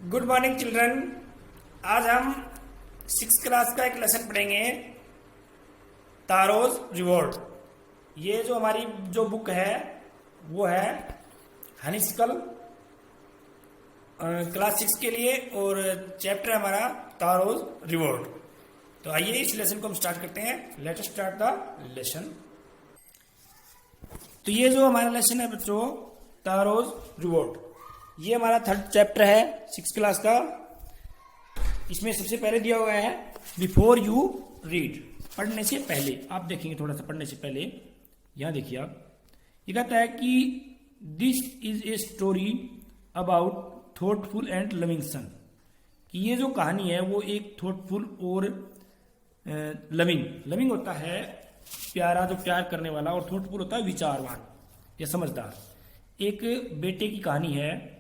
Good morning children. आज हम 6th class का एक लेसन पढ़ेंगे, तारोज रिवॉर्ड। ये जो हमारी जो बुक है वो है हनीस्कल क्लास 6 के लिए, और चैप्टर हमारा तारोज रिवॉर्ड। तो आइए इस लेसन को हम स्टार्ट करते हैं। Let us start the lesson. तो ये जो हमारा लेसन है बच्चों, तारोज रिवॉर्ड, ये हमारा 3rd चैप्टर है 6th क्लास का। इसमें सबसे पहले दिया हुआ है बिफोर यू रीड, पढ़ने से पहले। आप देखेंगे थोड़ा सा पढ़ने से पहले, यहां देखिए आप, ये कहता है कि this is a story about thoughtful and loving son, कि ये जो कहानी है वो एक थॉटफुल और लविंग होता है प्यारा, जो प्यार करने वाला, और थॉटफुल होता है विचारवान या समझदार। एक बेटे की कहानी है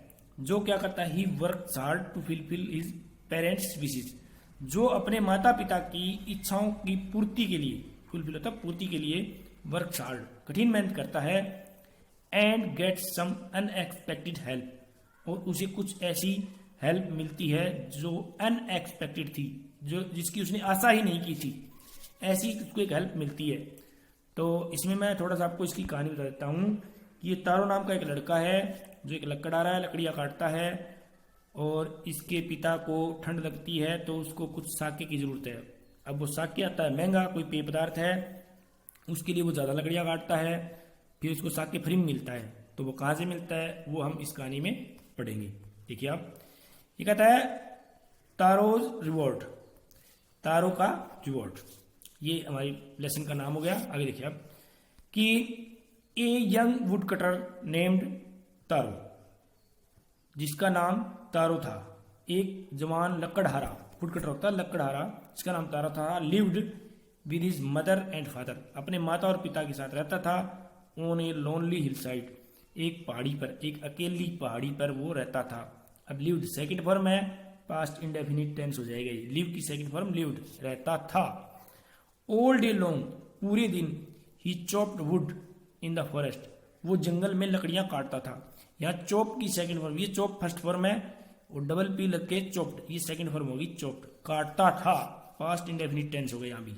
जो क्या करता है, he works hard to fulfil his parents wishes, जो अपने माता पिता की इच्छाओं की पूर्ति के लिए, फुलफिल होता है पूर्ति के लिए, वर्क्स हार्ड कठिन मेहनत करता है, and get some unexpected help, और उसे कुछ ऐसी हेल्प मिलती है जो अनएक्सपेक्टेड थी, जो जिसकी उसने आशा ही नहीं की थी, ऐसी उसको एक हेल्प मिलती है। तो इसमें मैं थोड़ा सा आपको इसकी कहानी बता देता हूँ। ये तारो नाम का एक लड़का है जो एक लकड़ आ रहा है, लकड़ियाँ काटता है, और इसके पिता को ठंड लगती है तो उसको कुछ साके की जरूरत है। अब वो साके आता है महंगा, कोई पेय पदार्थ है, उसके लिए वो ज़्यादा लकड़ियाँ काटता है, फिर उसको साके फ्री में मिलता है। तो वो कहाँ से मिलता है वो हम इस कहानी में पढ़ेंगे। देखिए आप, ये कहता है तारोज रिवॉर्ड, तारों का रिवॉर्ड, ये हमारी लेसन का नाम हो गया। आगे देखिए आप कि a young wood cutter named Taro, जिसका नाम तारो था, एक जवान लकड़हारा, वुड कटर होता है लकड़हारा, जिसका नाम तारो था, lived with his mother and father, अपने माता और पिता के साथ रहता था, on a lonely hill side, एक पहाड़ी पर, एक अकेली पहाड़ी पर वो रहता था। अब लिव्ड सेकंड फॉर्म है, पास्ट इंडेफिनिट टेंस हो जाएगा। लिव की सेकंड फॉर्म लिव्ड, रहता था। ऑल डे लॉन्ग, पूरे दिन, he chopped wood in the forest, वो जंगल में लकड़ियां काटता था। यहाँ चॉप की सेकंड फॉर्म, ये चॉप फर्स्ट फॉर्म है, और डबल पी लग के चॉप्ड, ये सेकंड फॉर्म होगी चॉप्ड, काटता था, पास्ट इंडेफिनिट टेंस हो गया यहाँ भी।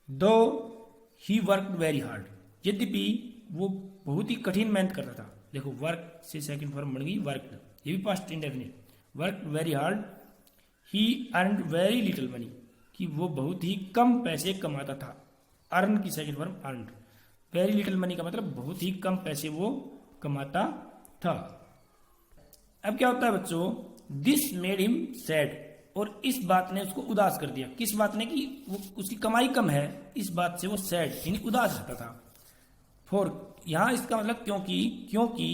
दो ही वर्क वेरी हार्ड, यद्यपि वो बहुत ही कठिन मेहनत करता था। देखो वर्क से सेकंड फॉर्म बन गई वर्क, ये भी past indefinite, work very hard. He earned very little money, कि वो बहुत ही कम पैसे कमाता था। अर्न की second form earned, very little money का मतलब बहुत ही कम पैसे वो कमाता था। अब क्या होता है बच्चों, दिस मेड हिम सैड, और इस बात ने उसको उदास कर दिया। किस बात ने, कि वो उसकी कमाई कम है, इस बात से वो सैड यानी उदास रहता था। फॉर, यहां इसका मतलब क्योंकि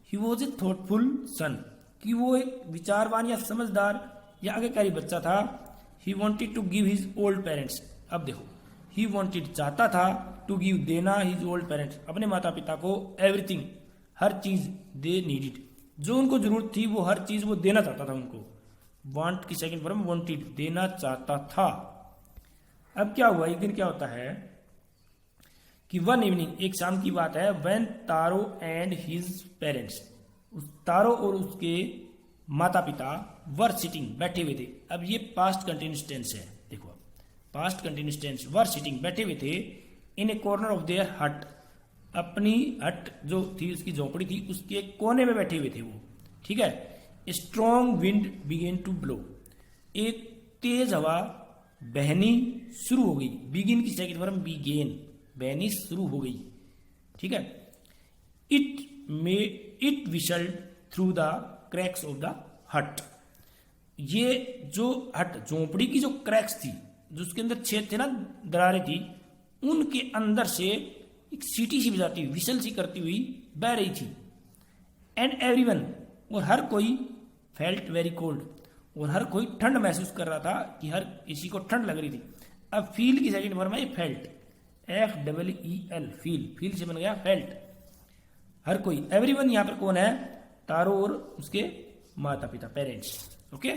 ही वॉज ए थॉटफुल सन, कि वो एक विचारवान या समझदार या आज्ञाकारी बच्चा था। He wanted to give his old parents, अब देखो, ही वॉन्टेड चाहता था, टू गिव देना हिज ओल्ड पेरेंट्स, अपने माता पिता को, एवरीथिंग हर चीज, दे नीडिड, जो उनको जरूरत थी वो हर चीज वो देना चाहता था उनको। वांट की सेकंड फॉर्म वांटेड, देना चाहता था। अब क्या हुआ, एक दिन क्या होता है कि वन इवनिंग, एक शाम की बात है, when taro and his parents, उस तारो और उसके माता पिता, वर सिटिंग, बैठे हुए थे। अब ये पास्ट कंटिन्यूअस टेंस है, देखो past continuous tense, were sitting, बैठे हुए थे, in a corner of their hut, अपनी हट जो थी, उसकी झोपड़ी थी, उसके कोने में बैठे हुए थे वो, ठीक है। Strong wind began to blow, एक तेज हवा बहनी शुरू हो गई। बिगिन की सेकंड फॉर्म बिगेन, बहनी शुरू हो गई, ठीक है। It whistled through the cracks of the hut, ये जो हट झोपड़ी की जो क्रैक्स थी, जो उसके अंदर छेद थे ना, दरारें थी, उनके अंदर से एक सीटी सी बजाती हुई, विशल सी करती हुई बह रही थी। एंड एवरीवन, और हर कोई, फेल्ट वेरी कोल्ड, और हर कोई ठंड महसूस कर रहा था, कि हर किसी को ठंड लग रही थी। अब फील की सेकंड फॉर्म है फेल्ट, FEEL, फील से बन गया फेल्ट, हर कोई। एवरीवन यहां पर कौन है, तारो और उसके माता पिता, पेरेंट्स, ओके।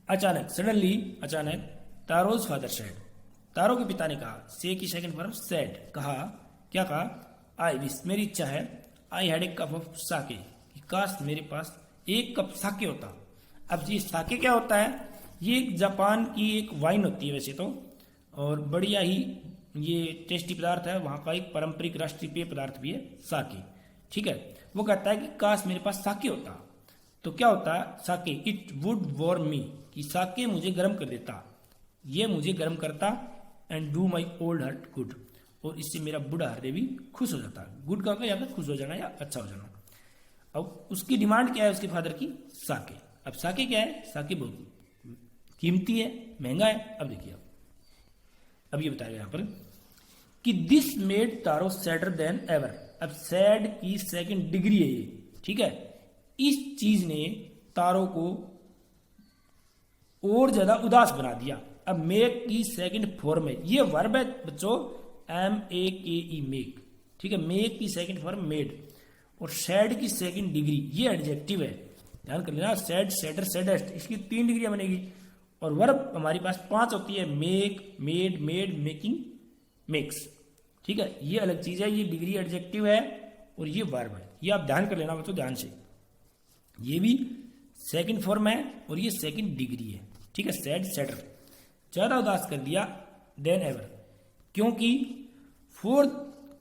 अचानक, सडनली, अचानक, तारोज फादर सेड, तारो के पिता ने कहा, से की सेकंड फॉर्म सेड, कहा, क्या कहा, आई विश, मेरी इच्छा है, I had a cup of sake, कि काश मेरे पास 1 कप साके होता। अब ये साके क्या होता है, ये एक जापान की एक वाइन होती है वैसे तो, और बढ़िया ही ये टेस्टी पदार्थ है, वहाँ का एक पारंपरिक राष्ट्रीय पेय पदार्थ भी है साके। ठीक है, वो कहता है कि काश मेरे पास साके होता। तो क्या होता है साके, इट वुड वार्म मी, कि साके मुझे गर्म कर देता, ये मुझे गर्म करता, and do my old heart good, और इससे मेरा बूढ़ा हृदय भी खुश हो जाता। गुड का या फिर खुश हो जाना या अच्छा हो जाना। अब उसकी डिमांड क्या है उसके फादर की, साके। अब साके क्या है, साके बहुत कीमती है, महंगा है। अब देखिए अब ये बताया यहां पर कि this made taro sadder then ever. अब सैड की सेकंड डिग्री है ये, ठीक है। इस चीज ने तारो को और ज्यादा उदास बना दिया। अब मेक की सेकंड फॉर्म है, ये वर्ब है बच्चों, MEAKE मेक, ठीक है। मेक की सेकंड फॉर्म मेड, और सैड की सेकंड डिग्री ये एडजेक्टिव है, ध्यान कर लेना। सैड, सैडर, सैडेस्ट, इसकी 3 डिग्रियां बनेगी। और वर्ब हमारी पास 5 होती है, make, made, made, making, makes, ठीक है। ये अलग चीज है, ये डिग्री एडजेक्टिव है और ये वर्ब है, ये आप ध्यान कर लेना बच्चों ध्यान से। ये भी सेकंड फॉर्म है और ये सेकंड डिग्री है, ठीक है। सैड, सैडर, ज्यादा उदास कर दिया देन एवर, क्योंकि फोर,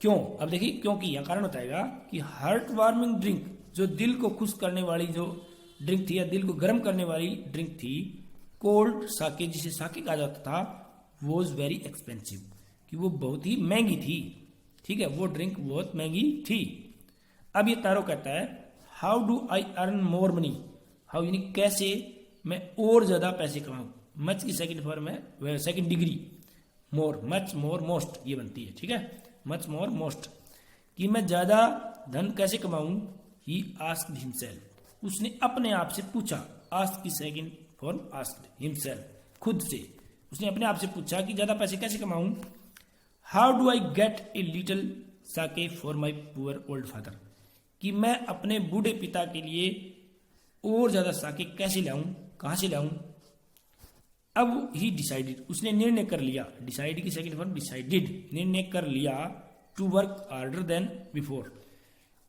क्यों, अब देखिए क्योंकि यह कारण बताएगा कि हार्ट वार्मिंग ड्रिंक, जो दिल को खुश करने वाली जो ड्रिंक थी या दिल को गर्म करने वाली ड्रिंक थी, कोल्ड साके, जिसे साके कहा जाता था, वॉज वेरी एक्सपेंसिव, कि वो बहुत ही महंगी थी, ठीक है। वो ड्रिंक बहुत महंगी थी। अब ये तारो कहता है how do I earn more money, how यानी कैसे मैं और ज्यादा पैसे कमाऊं। मच की सेकंड फॉर्म है, सेकंड डिग्री, मोर, मच, मोर, मोस्ट ये बनती है, ठीक है। मच, मोर, मोस्ट, कि मैं ज्यादा धन कैसे कमाऊं। ही आस्क्ड हिमसेल्फ, उसने अपने आप से पूछा। आस्क की सेकंड फॉर्म आस्क्ड, हिमसेल्फ, खुद से उसने अपने आप से पूछा कि ज्यादा पैसे कैसे कमाऊं। How do I get a little sake for my poor old father, कि मैं अपने बूढ़े पिता के लिए और ज्यादा साके कैसे लाऊं, कहां से लाऊं। अब ही डिसाइडेड, उसने निर्णय कर लिया। डिसाइड की सेकंड फॉर्म डिसाइडेड, निर्णय कर लिया। To work harder than before,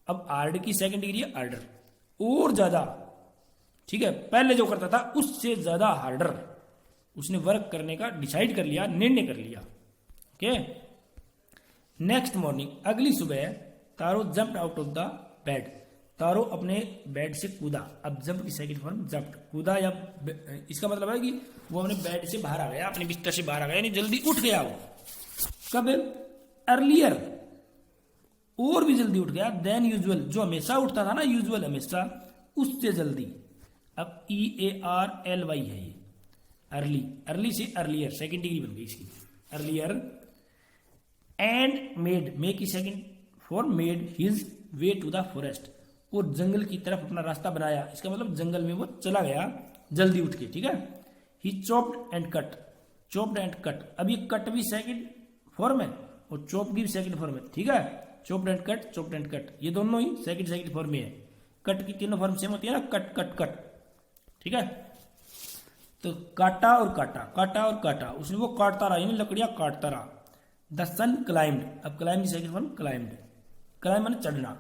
अब हार्ड की सेकंड डिग्री है हार्डर, और ज्यादा, ठीक है। पहले जो करता था उससे ज्यादा हार्डर, उसने वर्क करने का डिसाइड कर लिया, निर्णय कर लिया, ओके। नेक्स्ट मॉर्निंग, अगली सुबह, Taro jumped out of the bed, Taro अपने बेड से कूदा। अब जंप की सेकंड फॉर्म जंप्ड, कूदा, या इसका मतलब है कि वो अपने बेड से बाहर आ गया, अपने बिस्तर से बाहर आ गया, यानी जल्दी उठ गया वो। कब, अर्लियर, और भी जल्दी उठ गया, देन यूजुअल, जो हमेशा उठता था ना, यूजुअल हमेशा, उससे जल्दी। अब EARLY है ये, अर्ली, अर्ली से अर्लियर, सेकंड डिग्री बन गई इसकी, अर्लियर। एंड मेड, मेक की second form made, his way to the forest, और जंगल की तरफ अपना रास्ता बनाया। इसका मतलब जंगल में वो चला गया जल्दी उठ के, ठीक है। He chopped and cut, chopped and cut, अब ये कट भी सेकंड फॉर्म है और चॉप भी सेकंड फॉर्म है, ठीक है। Chopped and cut, chopped and cut, ये दोनों ही सेकंड फॉर्म में है। कट की तीनों फॉर्म सेम होती है ना, कट, कट, कट, ठीक है। तो काटा और काटा, काटा और काटा, उसने वो काटता रहा, यानी लकड़ियां काटता रहा। द सन क्लाइम्ड, अब क्लाइम की सेकंड फॉर्म क्लाइम्ड, क्लाइम माने चढ़ना।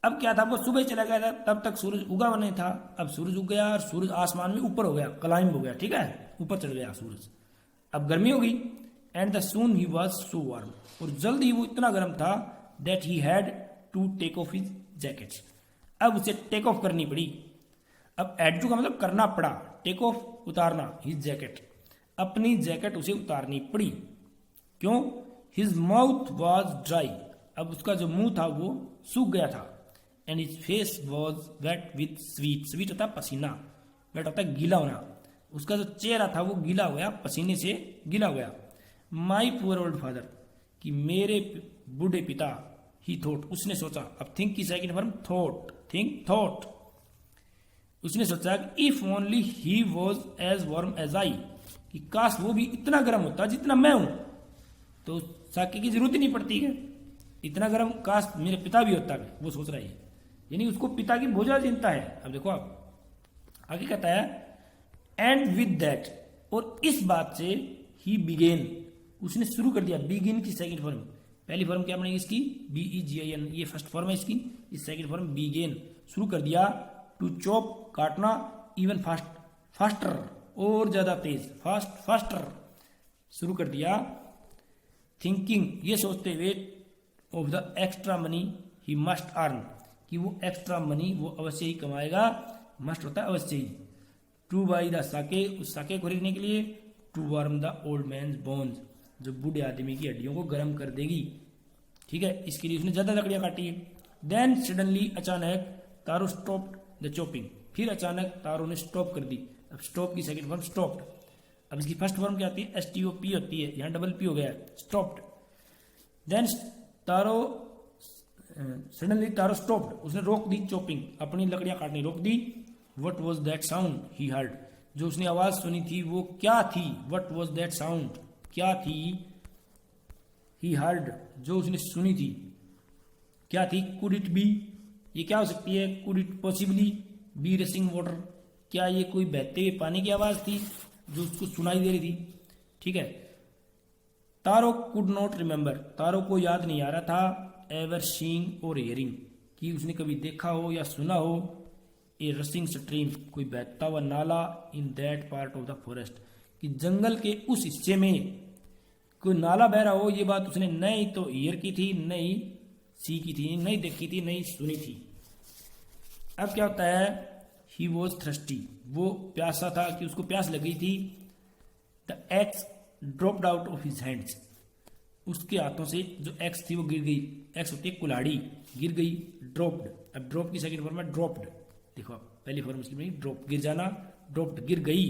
अब क्या था, वो सुबह चला गया था, तब तक सूरज उगा नहीं था। अब सूरज उग गया और सूरज आसमान में ऊपर हो गया, क्लाइम हो गया, ठीक है, ऊपर चढ़ गया सूरज। अब गर्मी हो गई। And the soon he was so warm, और जल्द ही वो इतना गर्म था, that he had to take off his jackets, अब उसे टेक ऑफ करनी पड़ी। अब एड टू का मतलब करना पड़ा, टेक ऑफ उतारना, हिज जैकेट, अपनी जैकेट उसे उतारनी पड़ी। क्यों, हिज माउथ वॉज ड्राई, अब उसका जो मुंह था वो सूख गया था। And his face was wet with sweat, sweat होता है पसीना, वेट होता है गीला होना, उसका जो चेहरा था वो गीला हो गया, पसीने से गीला हो गया। माई पुअर ओल्ड फादर, कि मेरे बूढ़े पिता, ही थॉट, उसने सोचा। अब थिंक की second form thought, think, thought, उसने सोचा कि if only he was as warm as I, कि काश वो भी इतना गर्म होता जितना मैं हूं, तो साके की जरूरत ही नहीं पड़ती है, इतना गर्म काश मेरे पिता भी होता है, वो सोच रहा है। यानी उसको पिता की बहुत ज्यादा चिंता है। अब देखो आप आगे कहता है, एंड विद दैट, और इस बात से, ही बिगेन, उसने शुरू कर दिया। बिगिन की सेकंड फॉर्म, पहली फॉर्म क्या बनेगी इसकी, BEGIN, ये फर्स्ट फॉर्म है इसकी, इस सेकंड फॉर्म बिगेन, शुरू कर दिया। टू चॉप काटना, इवन फास्टर और ज्यादा तेज, फास्टर शुरू कर दिया। थिंकिंग ये सोचते हुए, of the extra money he must earn कि वो एक्स्ट्रा मनी वो अवश्य ही कमाएगा, मस्ट होता है अवश्य ही। टू बाई द साके, उस साके को खरीदने के लिए। To warm the old man bones, जो बूढ़े आदमी की हड्डियों को गर्म कर देगी, ठीक है, इसके लिए उसने ज्यादा लकड़ियां काटी है। देन सडनली अचानक तारो स्टॉप्ड द चॉपिंग, फिर अचानक तारो ने स्टॉप कर दी। अब स्टॉप की सेकंड फॉर्म स्टॉप्ड, अब इसकी फर्स्ट फॉर्म क्या आती है, STOP होती है, यहाँ डबल P हो गया है, stopped. Then Taro suddenly Taro stopped, उसने रोक दी चॉपिंग, अपनी लकड़ियां काटनी रोक दी। What was that sound he heard, जो उसने आवाज सुनी थी वो क्या थी, व्हाट वाज दैट साउंड क्या थी, ही हर्ड जो उसने सुनी थी क्या थी। कुड इट बी, ये क्या हो सकती है, could it possibly be रसिंग water, क्या ये कोई बहते हुए पानी की आवाज थी जो उसको सुनाई दे रही थी, ठीक है। तारो कुड नॉट रिमेंबर, तारो को याद नहीं आ रहा था, एवर सीइंग और हियरिंग कि उसने कभी देखा हो या सुना हो, ए रसिंग स्ट्रीम कोई बहता हुआ नाला, in that part of the forest कि जंगल के उस हिस्से में कोई नाला बह रहा हो, ये बात उसने नहीं तो हियर की थी, नहीं सी की थी, नहीं देखी थी, नहीं सुनी थी। अब क्या होता है, ही वॉज थ्रस्टी, वो प्यासा था कि उसको प्यास लगी थी। The x dropped out of his hands, उसके हाथों से जो एक्स थी वो गिर गई, एक्स होती है कुल्हाड़ी, गिर गई। ड्रॉप्ड, अब ड्रॉप की सेकंड फॉर्म है ड्रॉप्ड, देखो आप पहली फॉर्म उसकी बनी ड्रॉप, गिर जाना, ड्रॉप्ड गिर गई,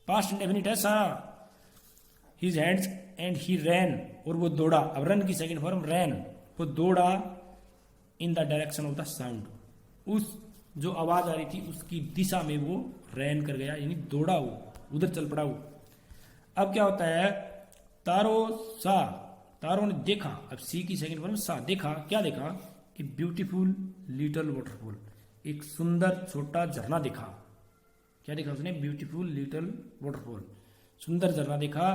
पास्ट इंडेफिनिट है सारा। हिज हैंड्स एंड ही रैन, और वो दौड़ा, अब रन की सेकंड फॉर्म रैन, वो दौड़ा in the direction of the sound, उस जो आवाज आ रही थी उसकी दिशा में वो रैन कर गया, यानी दौड़ा वो, उधर चल पड़ा वो। अब क्या होता है, तारो सा, तारो ने देखा, अब सी की सेकंड फॉर्म सा, देखा, क्या देखा कि ब्यूटीफुल लिटिल वाटरफॉल, एक सुंदर छोटा झरना देखा। क्या देखा उसने, ब्यूटीफुल लिटिल वाटरफॉल, सुंदर झरना देखा।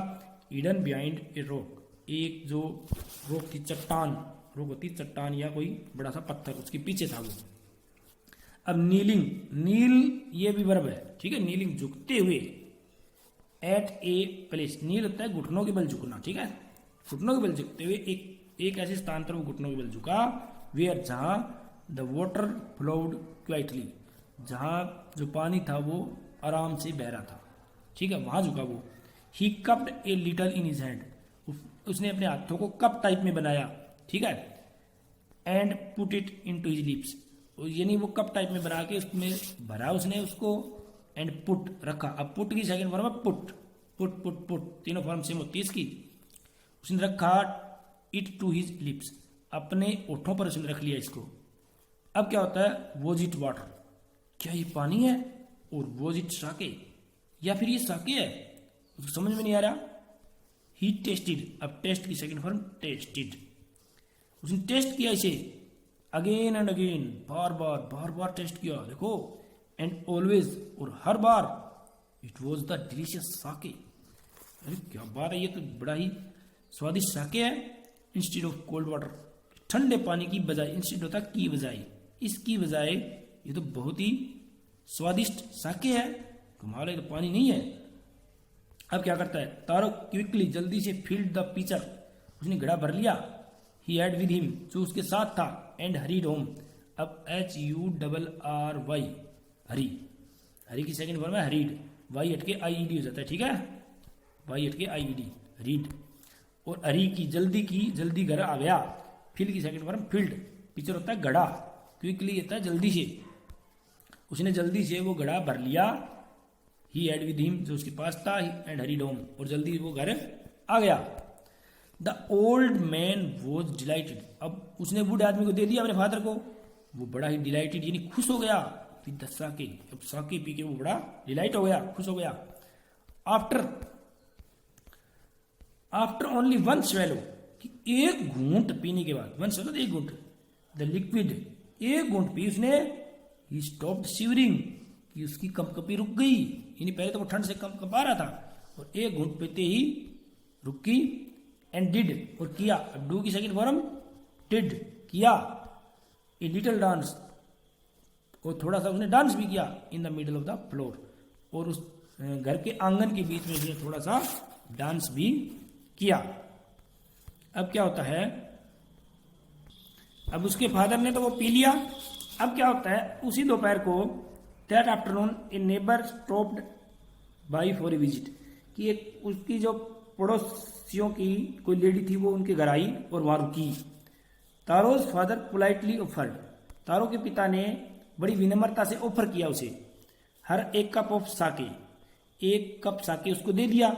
हिडन बिहाइंड ए रॉक, एक जो रॉक की चट्टान, रॉक होती चट्टान या कोई बड़ा सा पत्थर, उसके पीछे था वो। अब नीलिंग, नील ये भी वर्ब है, ठीक है, नीलिंग झुकते हुए, एट ए प्लेस, नील होता है घुटनों के बल झुकना, ठीक है, घुटनों के बल झुकते हुए एक ऐसे स्थान पर वो घुटनों के बल झुका, वेयर जहां द वाटर फ्लोड क्वाइटली, जहां जो पानी था वो आराम से बह रहा था, ठीक है, वहां झुका वो। He cupped a little in his hand, उसने अपने हाथों को कप टाइप में बनाया, ठीक है, and put it into his lips, यानी वो कप टाइप में बना के उसमें भरा उसने उसको, एंड पुट रखा। अब पुट की सेकंड फॉर्म है पुट, पुट पुट पुट, तीनों फॉर्म सेम होती है इसकी। उसने रखा इट टू हिज लिप्स, अपने ओठों पर उसने रख लिया इसको। अब क्या होता है, वॉज इट वाटर, क्या ये पानी है, और वॉज इट साके, या फिर ये साके है, उसको समझ में नहीं आ रहा। ही टेस्टेड, अब टेस्ट की सेकंड फॉर्म टेस्टेड, उसने टेस्ट किया इसे, अगेन एंड अगेन, बार बार टेस्ट किया, देखो, एंड ऑलवेज, और हर बार, it was the delicious sake, अरे क्या बात है, ये तो बड़ा ही स्वादिष्ट साके है। इंस्टेड ऑफ कोल्ड वाटर, ठंडे पानी की बजाय, इंस्टेड होता की बजाय, इसकी बजाय ये तो बहुत ही स्वादिष्ट साके है, कमाल है, तो पानी नहीं है। अब क्या करता है, तारो क्विकली, जल्दी से फिल्ड द पिचर, उसने घड़ा भर लिया। ही हैड विद हिम, जो उसके साथ था, एंड हरीड होम, अब HURRY, हरी, हरी की सेकंड फॉर्म है हरीड, वाई हटके IED हो जाता है, ठीक है, वाई हटके IED, रीड, और हरी की जल्दी घर आ गया। फिल की सेकंड फॉर्म फील्ड, पिक्चर होता है घड़ा, क्विकली होता है जल्दी से, उसने जल्दी से वो घड़ा भर लिया। ही हैड विद हिम, जो उसके पास था, एंड हरीड होम, और जल्दी वो घर आ गया। The old man was dilated, अब उसने बूढ़े आदमी को दे दिया अपने फादर को, वो बड़ा ही डिलाइटेड यानी खुश हो गया। विद द साके, अब साके पी के वो बड़ा डिलाइट हो गया, खुश हो गया। आफ्टर ओनली वन स्वेलो, कि एक घूंट पीने के बाद, वन स्वेलो एक घूंट, द लिक्विड, एक घूंट पी उसने, ही स्टॉप्ड शिवरिंग, कि उसकी कंपकपी रुक गई, यानी पहले तो वो ठंड से कंपकपा रहा था, और एक घूंट पीते ही रुकी। एंड डिड, और किया, अब डू की सेकंड फॉर्म डिड, किया। ए लिटिल डांस, और थोड़ा सा उसने डांस भी किया in the middle of the floor, और उस घर के आंगन के बीच में उसने थोड़ा सा डांस भी किया। अब क्या होता है, अब उसके फादर ने तो वो पी लिया। अब क्या होता है, उसी दोपहर को that afternoon A neighbour stopped by for a visit, कि एक उसकी जो पड़ोसियों की कोई लेडी थी वो उनके घर आई और वहां रुकी। तारोज फादर पोलाइटली ऑफर्ड, तारो के पिता ने बड़ी विनम्रता से ऑफर किया उसे हर एक कप ऑफ साके, एक कप साके उसको दे दिया।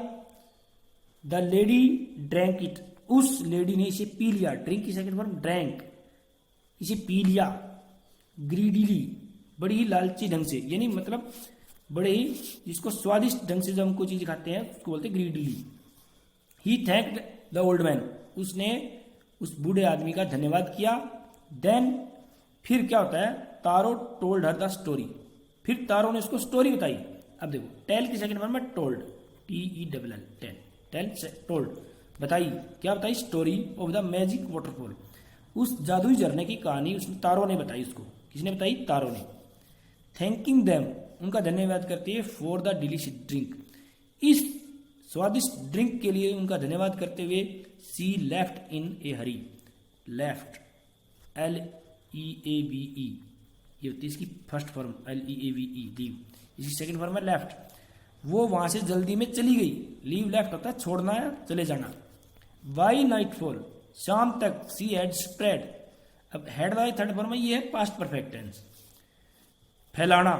द लेडी ड्रैंक इट, उस लेडी ने इसे पी लिया। ड्रिंक की सेकंड फॉर्म ड्रैंक, इसे पी लिया। ग्रीडीली, बड़ी ही लालची ढंग से, यानी मतलब बड़े ही जिसको स्वादिष्ट ढंग से जब हम कोई चीज खाते हैं उसको बोलते हैं greedily. He thanked the old man, उसने उस बूढ़े आदमी का धन्यवाद किया। देन फिर क्या होता है, तारो टोल्ड हर द स्टोरी, फिर तारो ने उसको स्टोरी बताई। अब देखो टेल की सेकंड फॉर्म में told, TELL, tell, tell told, बताई। क्या बताई, story of the magic waterfall, उस जादुई झरने की कहानी उसने तारो ने बताई उसको। किसने बताई, तारो ने। थैंकिंग देम, उनका धन्यवाद करते हुए फॉर द डिलीशियस ड्रिंक, इस स्वादिष्ट ड्रिंक के लिए उनका धन्यवाद करते हुए she left in a hurry, left LEAVE, ये होती है इसकी फर्स्ट फॉर्म LEAVE, लीव। इसकी सेकंड फॉर्म है लेफ्ट, वो वहां से जल्दी में चली गई। लीव लेफ्ट होता है छोड़ना है, चले जाना। बाई नाइटफॉल, शाम तक, सी हैड स्प्रेड, अब हेड वाई थर्ड फॉर्म में ये है पास्ट परफेक्ट टेंस, फैलाना,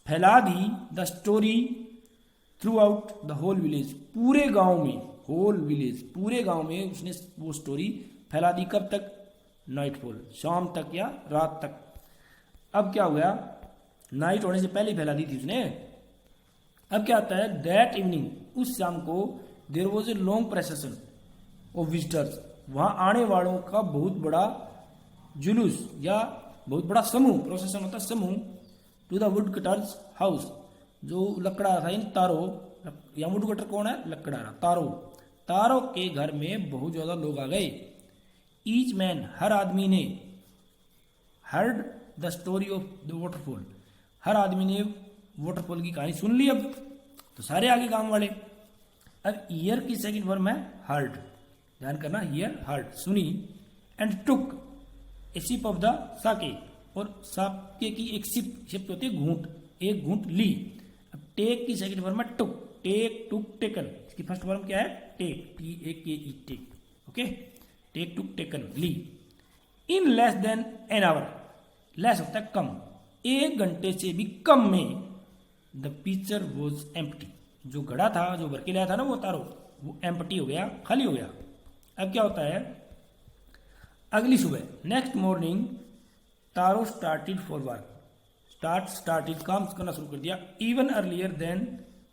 फैला दी the story throughout the whole village, पूरे गांव में, होल विलेज, पूरे गांव में उसने वो स्टोरी फैला दी। कब तक, नाइटफॉल, शाम तक या रात तक। अब क्या हो गया, नाइट होने से पहले ही फैला दी थी उसने। अब क्या आता है, दैट इवनिंग, उस शाम को, there was a long procession of visitors, वहां आने वालों का बहुत बड़ा जुलूस या बहुत बड़ा समूह, प्रोसेशन होता है समूह, to the wood cutter's house, जो लकड़ा था इन तारो, या वुड कटर कौन है, लकड़ा, तारो, तारो के घर में बहुत ज्यादा लोग आ गए। ईच मैन, हर आदमी ने, heard the story of the waterfall, हर आदमी ने वाटरफॉल की कहानी सुन ली। अब तो सारे आगे काम वाले। अब ईयर की सेकंड फॉर्म है हर्ड, ध्यान करना, ईयर हर्ड, सुनी। And took a sip of the sake, और साके की एक सिप होती है घूंट, एक घूंट ली। अब टेक की सेकंड फॉर्म है टुक, टेक, टुक, टेकन, इसकी फर्स्ट फॉर्म क्या है, take, TAKE, take, okay, take, took, taken, ली। In less than an hour, less होता है कम, एक घंटे से भी कम में, द पिक्चर वॉज एम्प्टी, जो घड़ा था, जो भर के लाया था ना वो तारो, वो एम्प्टी हो गया, खाली हो गया। अब क्या होता है, अगली सुबह, next morning, Taro started for work, started, काम करना शुरू कर दिया। Even earlier than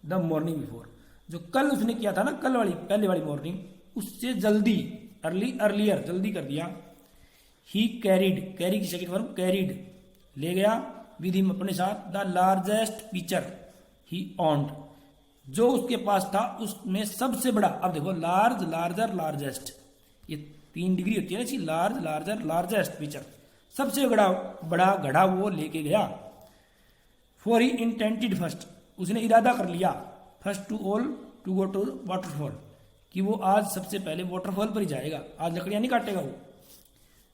the morning before, जो कल उसने किया था ना, कल वाली पहले वाली मॉर्निंग, उससे जल्दी, अर्लियर, जल्दी कर दिया। ही कैरिड, कैरी की सेकंड फॉर्म कैरिड, ले गया, विद हिम, अपने साथ, the largest picture he owned, जो उसके पास था उसमें सबसे बड़ा। अब देखो लार्ज, लार्जर, लार्जेस्ट, ये 3 डिग्री होती है ना इसकी, लार्ज, लार्जर, लार्जेस्ट पिक्चर, सबसे बड़ा घड़ा वो लेके गया। फॉर ही इंटेंटेड फर्स्ट, उसने इरादा कर लिया, first to all to go to waterfall, कि वो आज सबसे पहले वाटरफॉल पर ही जाएगा, आज लकड़ियां नहीं काटेगा वो।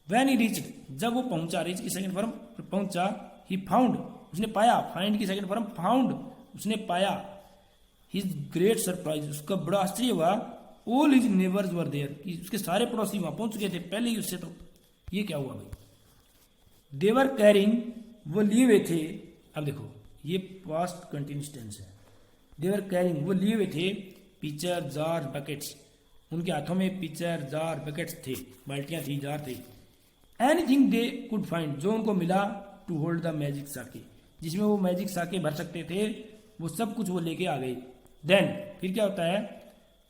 वैन ही रीच्ड, जब वो पहुंचा, रीच की सेकंड फॉर्म पहुंचा, ही फाउंड, उसने पाया, फाइंड की सेकंड फॉर्म फाउंड, उसने पाया। हिज ग्रेट सरप्राइज, उसका बड़ा आश्चर्य हुआ, all his neighbours were there, कि उसके सारे पड़ोसी वहां पहुंच गए थे पहले ही उससे। तो ये क्या हुआ भाई, देवर कैरिंग, वो लिए हुए थे। अब देखो ये पास्ट कंटिन्यूअस टेंस है, देवर कैरिंग, वो लिए हुए थे, पिचर, जार, बकेट्स, उनके हाथों में पिचर, जार, बकेट्स थे, बाल्टियां थी, जार थे। एनीथिंग दे कुड फाइंड, जो उनको मिला, टू होल्ड द मैजिक साके, जिसमें वो मैजिक साके भर सकते थे, वो सब कुछ वो लेके आ गए। देन फिर क्या होता है,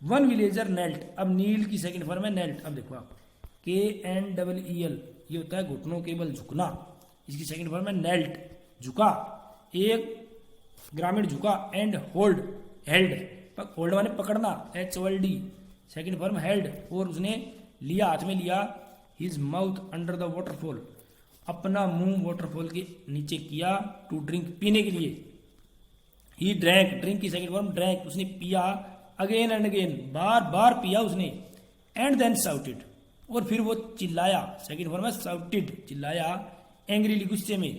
वन विलेजर नेल्ट, अब नील की सेकंड फॉर्म है नेल्ट। अब देखो आप, KNEEL, ये होता है घुटनों के बल झुकना, इसकी सेकंड फॉर्म है नेल्ट, झुका, एक ग्रामीण झुका। एंड होल्ड, हेल्ड, होल्ड माने पकड़ना, HOLD, सेकंड फॉर्म हेल्ड, और उसने लिया, हाथ में लिया, his mouth under the waterfall, अपना मुंह वाटरफॉल के नीचे किया टू ड्रिंक, पीने के लिए। ही ड्रैंक, ड्रिंक की सेकंड फॉर्म ड्रैंक, उसने पिया अगेन एंड अगेन, बार बार पिया उसने। एंड देन शाउटेड, और फिर वो चिल्लाया, सेकंड फॉर्म है शाउटेड, चिल्लाया, एंग्रीली, गुस्से में।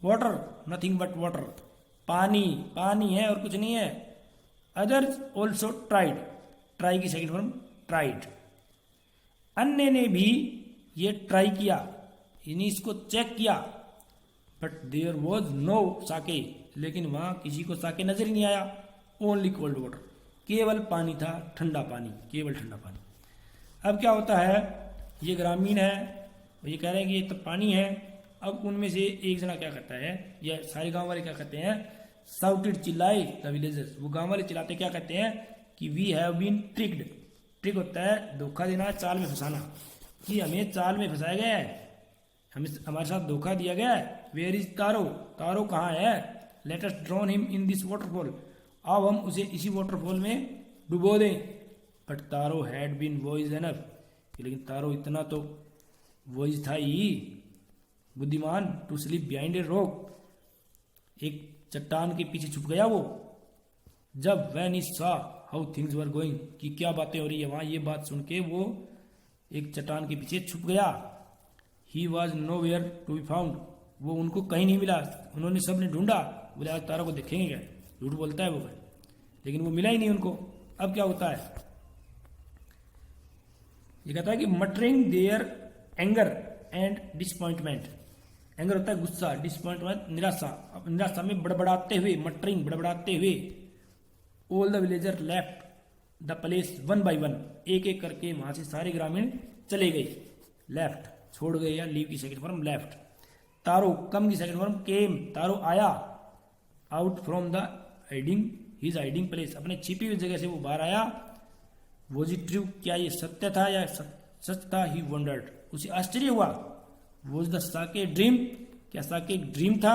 वाटर, नथिंग बट वाटर, पानी, पानी है और कुछ नहीं है। अदर्स ऑल्सो ट्राइड, ट्राई की सेकंड फॉर्म ट्राइड, अन्य ने भी ये ट्राई किया, यानी इसको चेक किया। बट देयर वॉज नो साके, लेकिन वहां किसी को साके नजर ही नहीं आया। ओनली कोल्ड वाटर, केवल पानी था, ठंडा पानी, केवल ठंडा पानी। अब क्या होता है, ये ग्रामीण है, ये कह रहे हैं कि ये तो पानी है। अब उनमें से एक जना क्या करता है, या सारे गांव वाले क्या करते हैं, शाउटेड, चिल्लाए द विलेजर्स, वो गांव वाले चिल्लाते क्या कहते हैं कि we have been tricked. Trick होता है धोखा देना, चाल में फंसाना, कि हमें चाल में फंसाया गया है, हमें हमारे साथ धोखा दिया गया है। वेयर इज तारो, तारो कहाँ है, let us drown him in this waterfall, अब हम उसे इसी वाटरफॉल में डुबो दें। But Taro had been wise enough, लेकिन तारो इतना तो वॉइस था ही, बुद्धिमान, to slip behind a rock, एक चट्टान के पीछे छुप गया वो। जब when he saw how things were going, कि क्या बातें हो रही है वहां, ये बात सुन के वो एक चट्टान के पीछे छुप गया। He was nowhere to be found, वो उनको कहीं नहीं मिला। उन्होंने सबने ढूंढा, बोले आज तारा को देखेंगे क्या, झूठ बोलता है वो, लेकिन वो मिला ही नहीं उनको। अब क्या होता है, ये कहता है कि muttering their anger and disappointment, anger होता है गुस्सा, डिसअपॉइंटमेंट निराशा, निराशा में बड़बड़ाते हुए, मटरिंग बड़बड़ाते हुए। All the villager left the place one by one, एक एक करके वहां से सारे ग्रामीण चले गए। लेफ्ट छोड़ गए, या लीव की सेकंड फॉर्म लेफ्ट। तारो, कम की सेकंड फॉर्म केम, तारो आया। Out from the hiding, his hiding place, अपने छिपी हुई जगह से वो बाहर आया। वॉज इट ट्रू, क्या ये सत्य था या सच था। ही वंडर्ड, उसे आश्चर्य हुआ। वॉज द साके ड्रीम, क्या साके एक ड्रीम था।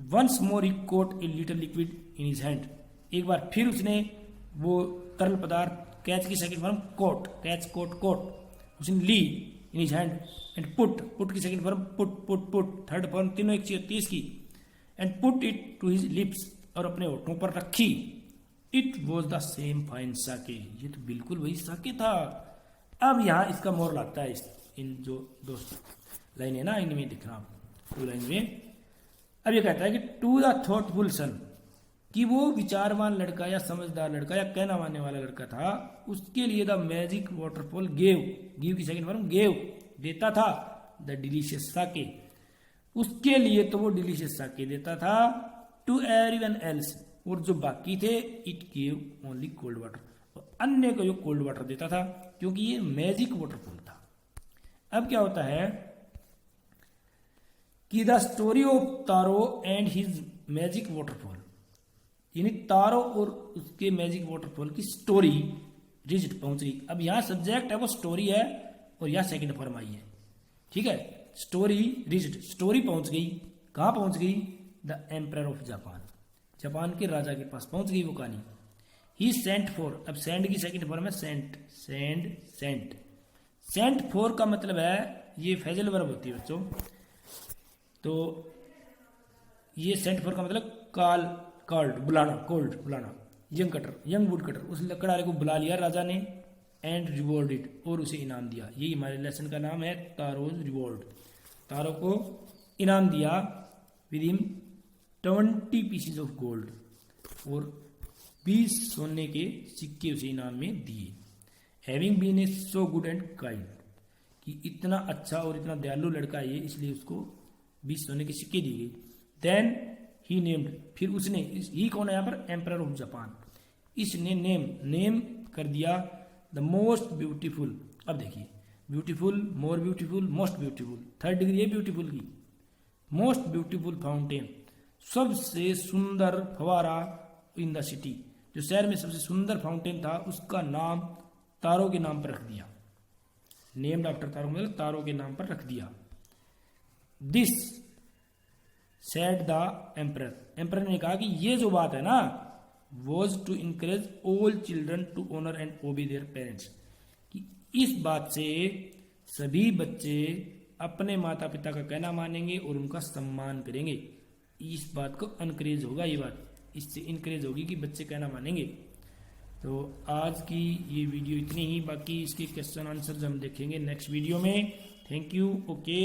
Once more he caught a little liquid in his hand, एक बार फिर उसने वो तरल पदार्थ, कैच की second form caught, catch caught caught, उसने ली in his hand. And put, put की second form put put put, third form तीनों एक चीज 30 की। And put it to his lips, और अपने होठों पर रखी। It was the same fine sake, ये तो बिल्कुल वही साके था। अब यहाँ इसका मोर लगता है, इन जो दो लाइन है ना, इनमें दिखना टू लाइन में। अब ये कहता है कि टू द थॉटफुल सन, कि वो विचारवान लड़का या समझदार लड़का या कहना मानने वाला लड़का था, उसके लिए the magic waterfall gave, give की सेकंड फॉर्म गेव, देता था। द डिलीशियस साके, उसके लिए तो वो डिलीशियस साके देता था। टू एवरीवन एल्स, और जो बाकी थे, it gave only cold water, और अन्य को जो कोल्ड वाटर देता था, क्योंकि ये मैजिक वाटरफॉल था। अब क्या होता है कि the story of taro and his magic waterfall, यानी तारो और उसके मैजिक वाटरफॉल की स्टोरी रिज्ड पहुंच गई। अब यहां सब्जेक्ट है वो स्टोरी है, और यहां सेकंड फॉर्म आई है, ठीक है। स्टोरी रिज्ड, स्टोरी पहुंच गई, कहां पहुंच गई, the emperor of Japan, Japan के राजा के पास पहुंच गई वो कहानी। ही सेंट फॉर, अब सेंड की सेकंड फॉर्म है sent, send, sent. Sent for का मतलब है, ये फेजल वर्ब होती है बच्चों, तो ये सेंट फॉर का मतलब कॉल, कॉल्ड, बुलाना, कोल्ड, बुलाना। Young cutter, young wood cutter, उस लकड़हारे को बुला लिया राजा ने। एंड रिवॉर्डेड, और उसे इनाम दिया। यही हमारे लेसन का नाम है, तारोज रिवॉर्ड। तारों को इनाम दिया with him 20 pieces of gold, और 20 सोने के सिक्के उसे इनाम में दिए। Having been a so good and kind, कि इतना अच्छा और इतना दयालु लड़का है ये, इसलिए उसको 20 सोने के सिक्के दिए गए। देन ही नेम्ड, फिर उसने, ही कौन है यहाँ पर, एम्परर ऑफ जापान, इसने नेम कर दिया द मोस्ट ब्यूटीफुल। अब देखिए, beautiful, more beautiful, most beautiful, third degree है ब्यूटीफुल की। मोस्ट ब्यूटीफुल फाउंटेन, सबसे सुंदर फवारा इन द सिटी, जो शहर में सबसे सुंदर फाउंटेन था, उसका नाम तारों के नाम पर रख दिया। नेम्ड आफ्टर तारो, मतलब तारों के नाम पर रख दिया। This said the emperor, emperor ने कहा कि ये जो बात है ना, was to encourage all children to honour and obey their parents, कि इस बात से सभी बच्चे अपने माता पिता का कहना मानेंगे और उनका सम्मान करेंगे। इस बात को इनकरेज होगा, ये बात इससे इनकरेज होगी कि बच्चे कहना मानेंगे। तो आज की ये वीडियो इतनी ही, बाकी इसके क्वेश्चन आंसर हम देखेंगे नेक्स्ट वीडियो में। Thank you. ओके।